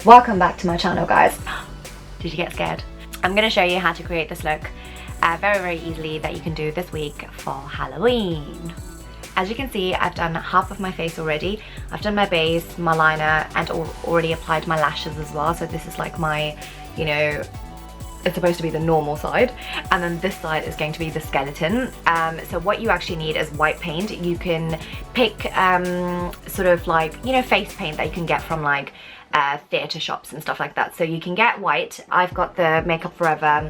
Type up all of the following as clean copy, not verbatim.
Welcome back to my channel, guys. Did you get scared? I'm going to show you how to create this look very easily that you can do this week for Halloween. As you can see, I've done half of my face already. I've done my base, my liner, and already applied my lashes as well. So this is like my, you know, it's supposed to be the normal side, and then this side is going to be the skeleton. So what you actually need is white paint. You can pick sort of like, you know, face paint that you can get from like theatre shops and stuff like that. So you can get white. I've got the Makeup Forever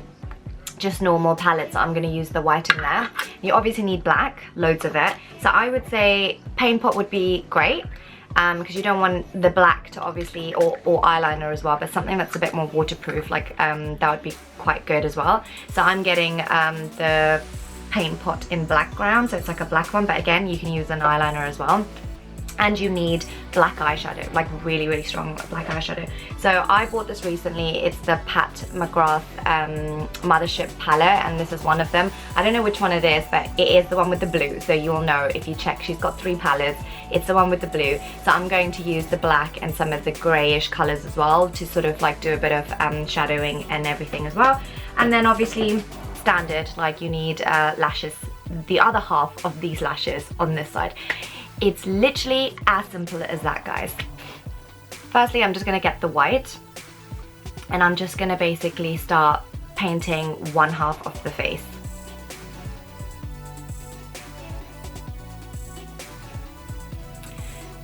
just normal palette, so I'm going to use the white in there. You obviously need black, loads of it. So I would say paint pot would be great, because you don't want the black to obviously, or eyeliner as well, but something that's a bit more waterproof, like that would be quite good as well. So I'm getting the paint pot in black ground, so it's like a black one, but again you can use an eyeliner as well. And you need black eyeshadow, like really strong black eyeshadow. So I bought this recently. It's the Pat McGrath Mothership palette, and this is one of them. I don't know which one it is, but it is the one with the blue, so you will know if you check. She's got 3 palettes. It's the one with the blue. So I'm going to use the black and some of the grayish colors as well to sort of like do a bit of shadowing and everything as well. And then obviously standard, like you need lashes, the other half of these lashes on this side. It's literally as simple as that, guys. Firstly, I'm just going to get the white, and I'm just going to basically start painting one half of the face.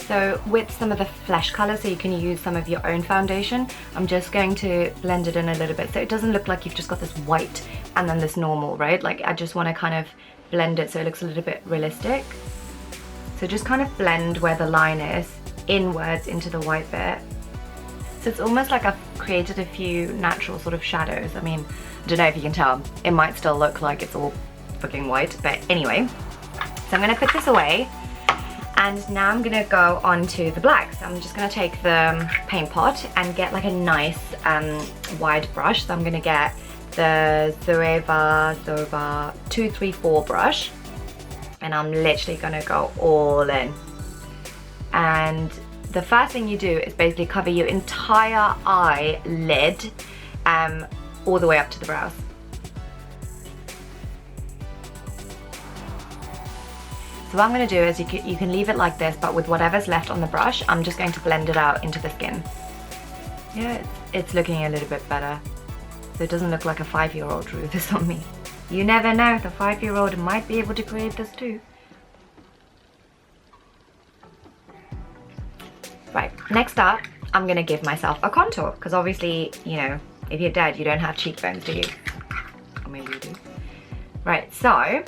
So with some of the flesh color, so you can use some of your own foundation, I'm just going to blend it in a little bit so it doesn't look like you've just got this white and then this normal, right? Like I just want to kind of blend it so it looks a little bit realistic. So just kind of blend where the line is inwards into the white bit. So it's almost like I've created a few natural sort of shadows. I mean, I don't know if you can tell. It might still look like it's all fucking white, but anyway. So I'm gonna put this away, and now I'm gonna go on to the black. So I'm just gonna take the paint pot and get like a nice wide brush. So I'm gonna get the Zoeva 234 brush. And I'm literally gonna go all in. And the first thing you do is basically cover your entire eyelid all the way up to the brows. So what I'm gonna do is you can leave it like this, but with whatever's left on the brush, I'm just going to blend it out into the skin. Yeah, it's looking a little bit better. So it doesn't look like a 5-year-old drew this on me. You never know, the 5-year-old might be able to create this too. Right, next up, I'm gonna give myself a contour, because obviously, you know, if you're dead, you don't have cheekbones, do you? Or maybe you do. Right, so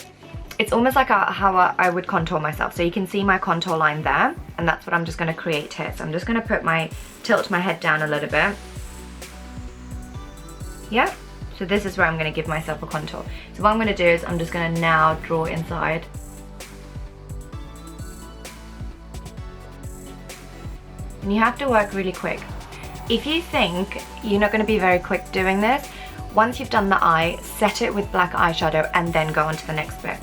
it's almost like how I would contour myself. So you can see my contour line there, and that's what I'm just gonna create here. So I'm just gonna tilt my head down a little bit. Yeah. So this is where I'm going to give myself a contour. So what I'm going to do is I'm just going to now draw inside. And you have to work really quick. If you think you're not going to be very quick doing this, once you've done the eye, set it with black eyeshadow and then go on to the next bit.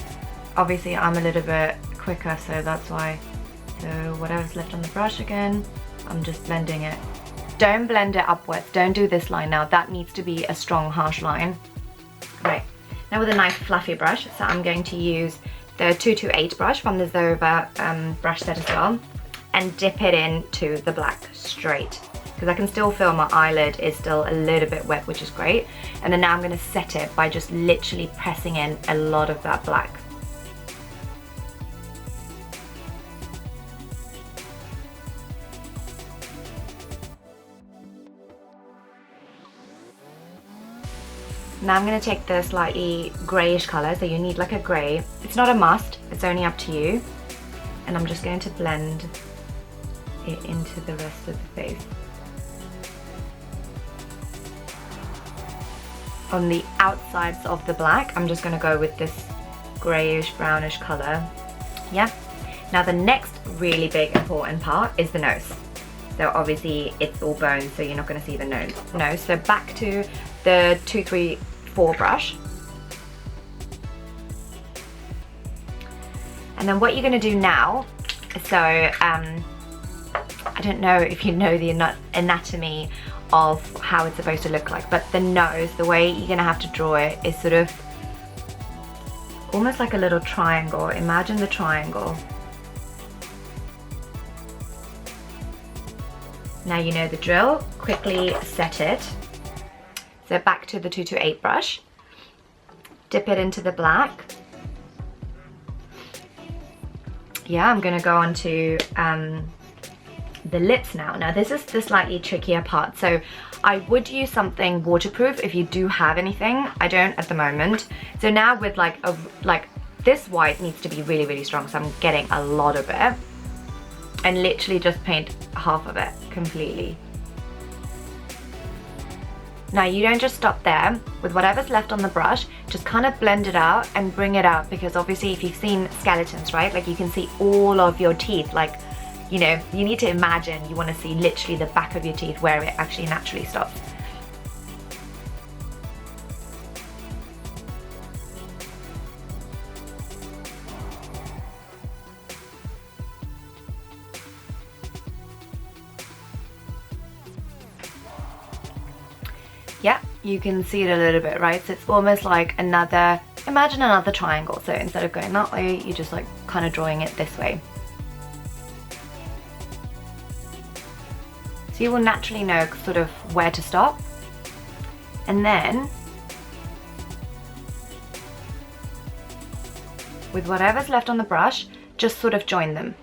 Obviously I'm a little bit quicker, so that's why. So whatever's left on the brush again, I'm just blending it. Don't blend it upwards, don't do this line now, that needs to be a strong harsh line. Right, now with a nice fluffy brush, so I'm going to use the 228 brush from the Zoeva brush set as well, and dip it into the black straight, because I can still feel my eyelid is still a little bit wet, which is great. And then now I'm going to set it by just literally pressing in a lot of that black. Now I'm going to take the slightly greyish colour, so you need like a grey. It's not a must, it's only up to you. And I'm just going to blend it into the rest of the face. On the outsides of the black, I'm just going to go with this greyish brownish colour. Yeah. Now the next really big important part is the nose. So obviously it's all bone, so you're not going to see the nose. So back to the 234 brush. And then what you're going to do now, so I don't know if you know the anatomy of how it's supposed to look like, but the nose, the way you're gonna have to draw it is sort of almost like a little triangle. Imagine the triangle. Now you know the drill. Quickly set it. So back to the 228 brush. Dip it into the black. Yeah, I'm gonna go on to the lips now. Now this is the slightly trickier part, so I would use something waterproof if you do have anything. I don't at the moment. So now with like this white needs to be really, really strong, so I'm getting a lot of it and literally just paint half of it completely. Now you don't just stop there. With whatever's left on the brush, just kind of blend it out and bring it out, because obviously if you've seen skeletons, right, like you can see all of your teeth, like, you know, you need to imagine you want to see literally the back of your teeth where it actually naturally stops. Yeah, you can see it a little bit, right? So it's almost like another, imagine another triangle. So instead of going that way, you're just like kind of drawing it this way. So you will naturally know sort of where to stop. And then, with whatever's left on the brush, just sort of join them.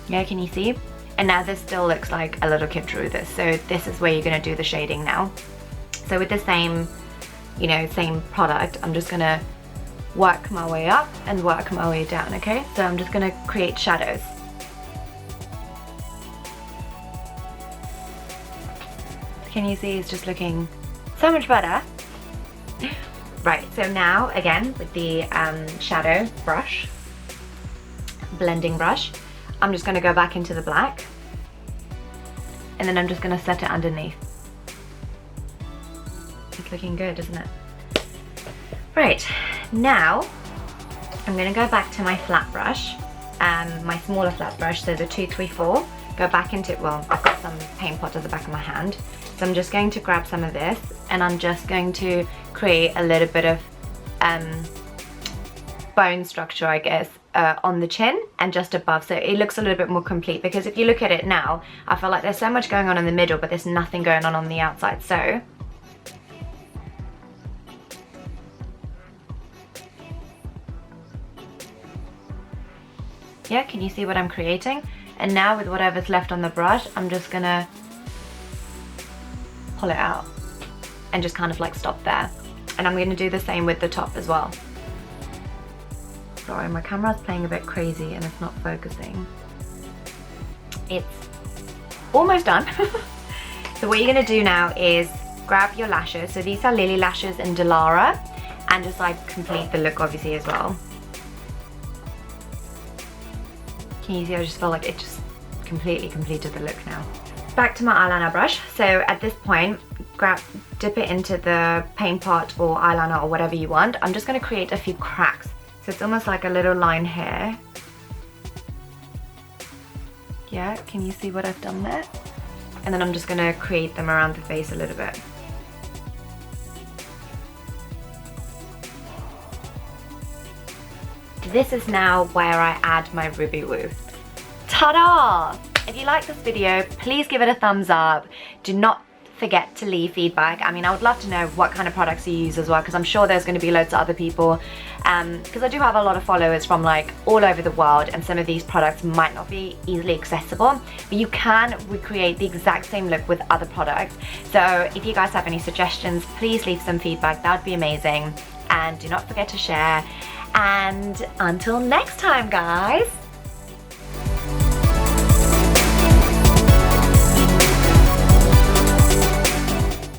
Yeah, can you see? And now this still looks like a little kid drew this. So this is where you're gonna do the shading now. So with the same, you know, same product, I'm just gonna work my way up and work my way down, okay? So I'm just gonna create shadows. Can you see it's just looking so much better? Right, so now again with the shadow brush, blending brush, I'm just gonna go back into the black and then I'm just gonna set it underneath. It's looking good, isn't it? Right, now I'm gonna go back to my flat brush, my smaller flat brush, so the 234. Go back into, well, I've got some paint pot at the back of my hand, so I'm just going to grab some of this and I'm just going to create a little bit of bone structure, I guess, on the chin and just above, so it looks a little bit more complete, because if you look at it now, I feel like there's so much going on in the middle but there's nothing going on the outside. So yeah, can you see what I'm creating? And now with whatever's left on the brush, I'm just gonna pull it out and just kind of like stop there. And I'm gonna do the same with the top as well. Sorry, my camera's playing a bit crazy and it's not focusing. It's almost done. So what you're gonna do now is grab your lashes. So these are Lily Lashes in Delara, and just like complete the look obviously as well. Can you see, I just feel like it just completely completed the look now. Back to my eyeliner brush. So at this point, dip it into the paint pot or eyeliner or whatever you want. I'm just gonna create a few cracks. So it's almost like a little line here. Yeah, can you see what I've done there? And then I'm just gonna create them around the face a little bit. This is now where I add my Ruby Woo. Ta-da! If you like this video, please give it a thumbs up. Do not forget to leave feedback. I mean, I would love to know what kind of products you use as well, because I'm sure there's going to be loads of other people, because I do have a lot of followers from like all over the world, and some of these products might not be easily accessible, but you can recreate the exact same look with other products. So if you guys have any suggestions, please leave some feedback. That would be amazing. And do not forget to share. And until next time, guys.